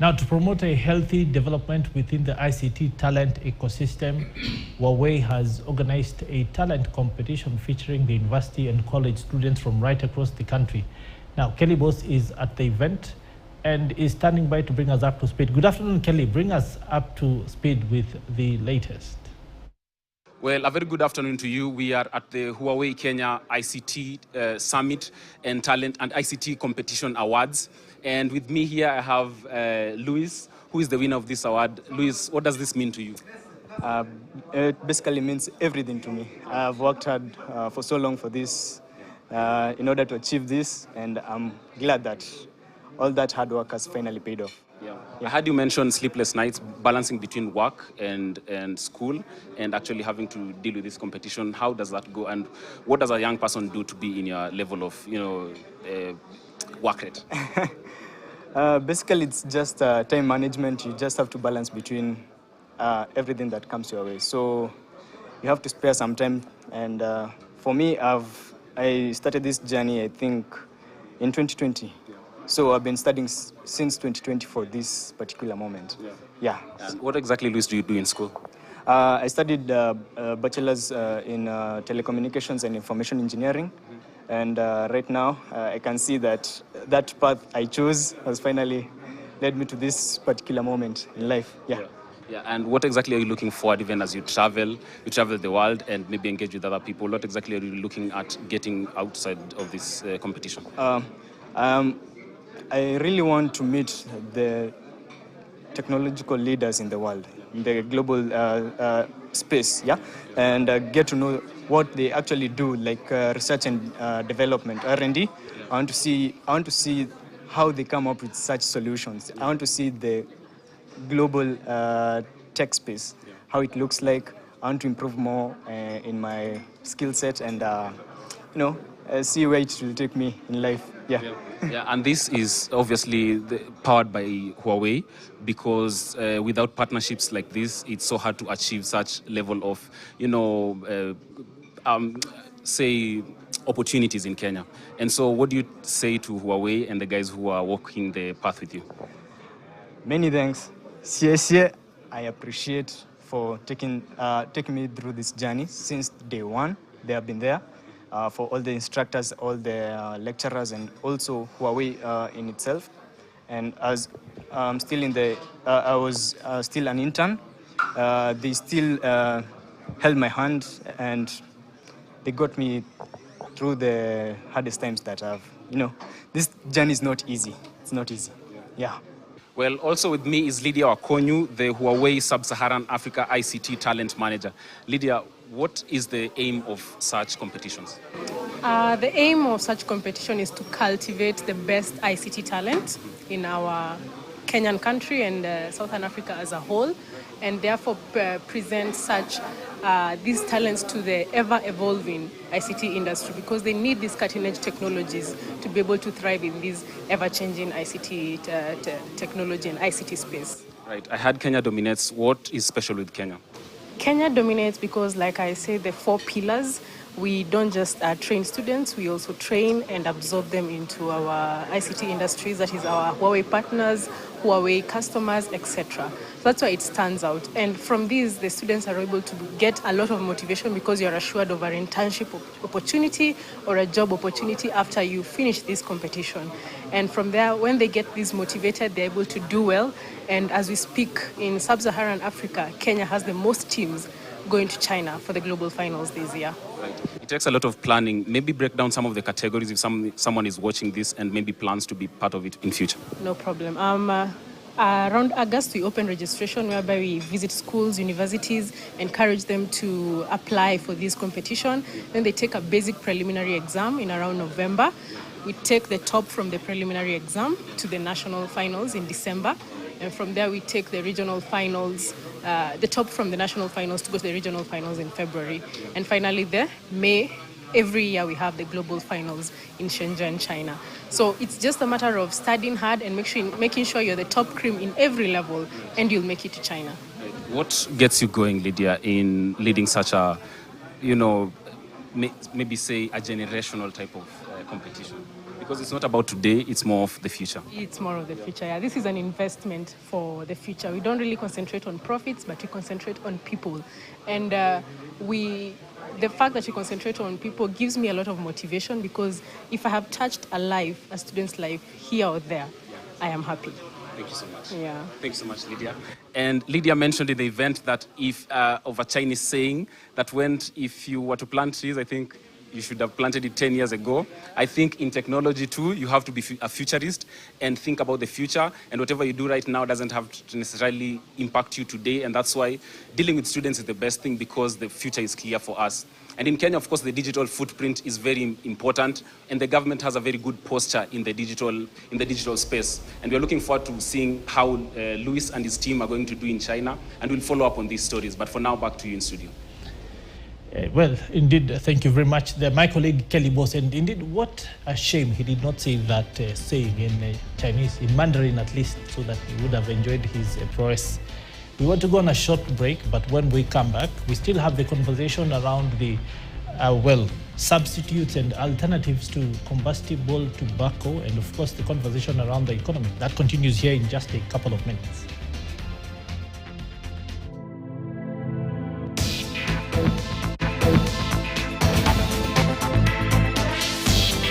Now, to promote a healthy development within the ICT talent ecosystem, Huawei has organized a talent competition featuring the university and college students from right across the country. Now, Kelly Boss is at the event and is standing by to bring us up to speed. Good afternoon, Kelly. Bring us up to speed with the latest. Well, a very good afternoon to you. We are at the Huawei Kenya ICT Summit and Talent and ICT Competition Awards. And with me here, I have Luis, who is the winner of this award. Luis, what does this mean to you? It basically means everything to me. I've worked hard for so long for this in order to achieve this, and I'm glad that all that hard work has finally paid off. Yeah. I heard you mention sleepless nights, balancing between work and school, and actually having to deal with this competition. How does that go, and what does a young person do to be in your level of, work rate? Basically, it's just time management. You just have to balance between everything that comes your way. So you have to spare some time. And for me, I started this journey, I think, in 2020. So I've been studying since 2020 for this particular moment. Yeah. And what exactly, Luis, do you do in school? I studied bachelor's in telecommunications and information engineering. And right now, I can see that that path I chose has finally led me to this particular moment in life. Yeah. And what exactly are you looking forward, even as you travel the world and maybe engage with other people? What exactly are you looking at getting outside of this competition? I really want to meet the technological leaders in the world, in the global space, and get to know what they actually do, like research and development, R&D. I want to see how they come up with such solutions. I want to see the global tech space, how it looks like. I want to improve more in my skill set and see where it will take me in life. Yeah, and this is obviously powered by Huawei, because without partnerships like this, it's so hard to achieve such level of, say, opportunities in Kenya. And so what do you say to Huawei and the guys who are walking the path with you? Many thanks. I appreciate for taking me through this journey since day one. They have been there. For all the instructors, all the lecturers, and also Huawei in itself. And as I was still an intern, they still held my hand and they got me through the hardest times that I've, this journey is not easy. It's not easy. Yeah. Well, also with me is Lydia Wakonyu, the Huawei Sub-Saharan Africa ICT Talent Manager. Lydia, what is the aim of such competitions? The aim of such competition is to cultivate the best ICT talent in our Kenyan country and Southern Africa as a whole, and therefore present these talents to the ever-evolving ICT industry, because they need these cutting-edge technologies to be able to thrive in this ever-changing ICT technology and ICT space. Right. I heard Kenya dominates. What is special with Kenya? Kenya dominates because, like I said, the 4 pillars. We don't just train students, we also train and absorb them into our ICT industries, that is our Huawei partners, Huawei customers, etc. So that's why it stands out. And from these, the students are able to get a lot of motivation because you're assured of an internship opportunity or a job opportunity after you finish this competition. And from there, when they get this motivated, they're able to do well. And as we speak, in Sub-Saharan Africa, Kenya has the most teams going to China for the global finals this year. Right. It takes a lot of planning. Maybe break down some of the categories if someone is watching this and maybe plans to be part of it in future. No problem. Around August, we open registration whereby we visit schools, universities, encourage them to apply for this competition. Then they take a basic preliminary exam in around November. We take the top from the preliminary exam to the national finals in December. And from there, we take the regional finals, the top from the national finals to go to the regional finals in February. And finally, May, every year we have the global finals in Shenzhen, China. So it's just a matter of studying hard and making sure you're the top cream in every level, and you'll make it to China. What gets you going, Lydia, in leading such a, maybe say a generational type of competition? Because it's not about today, it's more of the future. It's more of the future. Yeah, this is an investment for the future. We don't really concentrate on profits, but we concentrate on people. And the fact that you concentrate on people gives me a lot of motivation, because if I have touched a student's life here or there, I am happy. Thank you so much. Yeah. Thank you so much, Lydia. And Lydia mentioned in the event that of a Chinese saying that if you were to plant trees, I think you should have planted it 10 years ago. I think in technology too, you have to be a futurist and think about the future, and whatever you do right now doesn't have to necessarily impact you today, and that's why dealing with students is the best thing, because the future is clear for us. And in Kenya, of course, the digital footprint is very important, and the government has a very good posture in the digital space. And we're looking forward to seeing how Luis and his team are going to do in China, and we'll follow up on these stories. But for now, back to you in studio. Well, indeed, thank you very much. My colleague Kelly Boss, and indeed, what a shame he did not say that saying in Chinese, in Mandarin at least, so that we would have enjoyed his prowess. We want to go on a short break, but when we come back, we still have the conversation around the, substitutes and alternatives to combustible tobacco, and of course, the conversation around the economy. That continues here in just a couple of minutes.